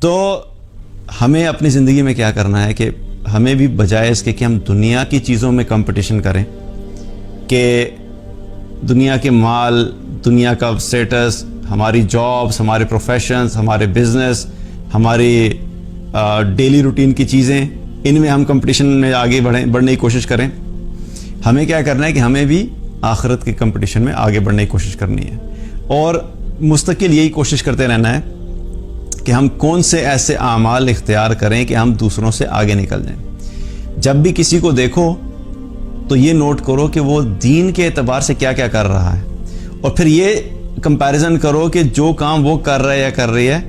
تو ہمیں اپنی زندگی میں کیا کرنا ہے کہ ہمیں بھی بجائے اس کے کہ ہم دنیا کی چیزوں میں کمپٹیشن کریں کہ دنیا کے مال، دنیا کا اسٹیٹس، ہماری جابس، ہمارے پروفیشنز، ہمارے بزنس، ہماری ڈیلی روٹین کی چیزیں، ان میں ہم کمپٹیشن میں آگے بڑھنے کی کوشش کریں. ہمیں کیا کرنا ہے کہ ہمیں بھی آخرت کے کمپٹیشن میں آگے بڑھنے کی کوشش کرنی ہے اور مستقل یہی کوشش کرتے رہنا ہے کہ ہم کون سے ایسے اعمال اختیار کریں کہ ہم دوسروں سے آگے نکل جائیں. جب بھی کسی کو دیکھو تو یہ نوٹ کرو کہ وہ دین کے اعتبار سے کیا کیا کر رہا ہے اور پھر یہ کمپیریزن کرو کہ جو کام وہ کر رہا ہے یا کر رہی ہے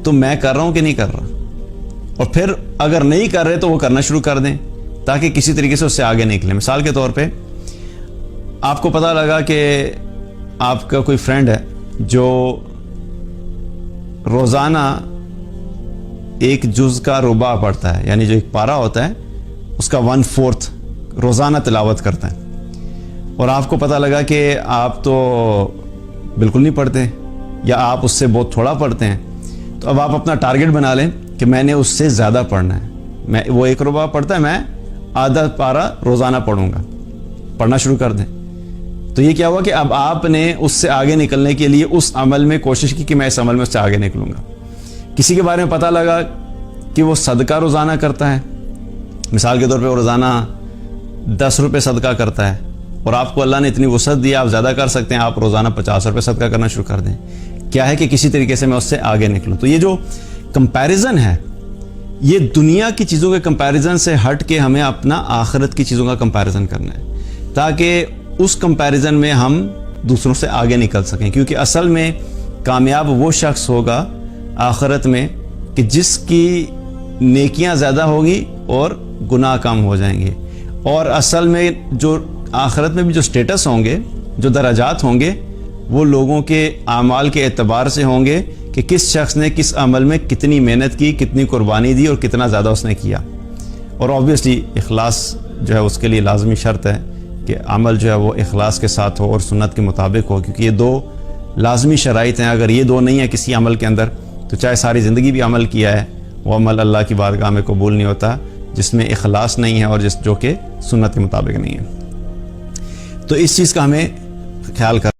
تو میں کر رہا ہوں کہ نہیں کر رہا، اور پھر اگر نہیں کر رہے تو وہ کرنا شروع کر دیں تاکہ کسی طریقے سے اس سے آگے نکلیں. مثال کے طور پہ آپ کو پتہ لگا کہ آپ کا کوئی فرینڈ ہے جو روزانہ ایک جز کا ربع پڑھتا ہے، یعنی جو ایک پارہ ہوتا ہے اس کا 1/4 روزانہ تلاوت کرتا ہے، اور آپ کو پتہ لگا کہ آپ تو بالکل نہیں پڑھتے یا آپ اس سے بہت تھوڑا پڑھتے ہیں. تو اب آپ اپنا ٹارگٹ بنا لیں کہ میں نے اس سے زیادہ پڑھنا ہے. وہ 1 ربع پڑھتا ہے، میں آدھا پارہ روزانہ پڑھوں گا. پڑھنا شروع کر دیں. تو یہ کیا ہوا کہ اب آپ نے اس سے آگے نکلنے کے لیے اس عمل میں کوشش کی کہ میں اس عمل میں اس سے آگے نکلوں گا. کسی کے بارے میں پتہ لگا کہ وہ صدقہ روزانہ کرتا ہے، مثال کے طور پہ وہ روزانہ 10 روپے صدقہ کرتا ہے اور آپ کو اللہ نے اتنی وسعت دی آپ زیادہ کر سکتے ہیں، آپ روزانہ 50 روپے صدقہ کرنا شروع کر دیں. کیا ہے کہ کسی طریقے سے میں اس سے آگے نکلوں. تو یہ جو کمپیریزن ہے یہ دنیا کی چیزوں کے کمپیریزن سے ہٹ کے ہمیں اپنا آخرت کی چیزوں کا کمپیریزن کرنا ہے تاکہ اس کمپیریزن میں ہم دوسروں سے آگے نکل سکیں. کیونکہ اصل میں کامیاب وہ شخص ہوگا آخرت میں کہ جس کی نیکیاں زیادہ ہوگی اور گناہ کم ہو جائیں گے. اور اصل میں جو آخرت میں بھی جو سٹیٹس ہوں گے، جو درجات ہوں گے، وہ لوگوں کے اعمال کے اعتبار سے ہوں گے کہ کس شخص نے کس عمل میں کتنی محنت کی، کتنی قربانی دی اور کتنا زیادہ اس نے کیا. اور آبویسلی اخلاص جو ہے اس کے لیے لازمی شرط ہے کہ عمل جو ہے وہ اخلاص کے ساتھ ہو اور سنت کے مطابق ہو، کیونکہ یہ 2 لازمی شرائط ہیں. اگر یہ 2 نہیں ہیں کسی عمل کے اندر تو چاہے ساری زندگی بھی عمل کیا ہے وہ عمل اللہ کی بارگاہ میں قبول نہیں ہوتا جس میں اخلاص نہیں ہے اور جو کہ سنت کے مطابق نہیں ہے. تو اس چیز کا ہمیں خیال کرنا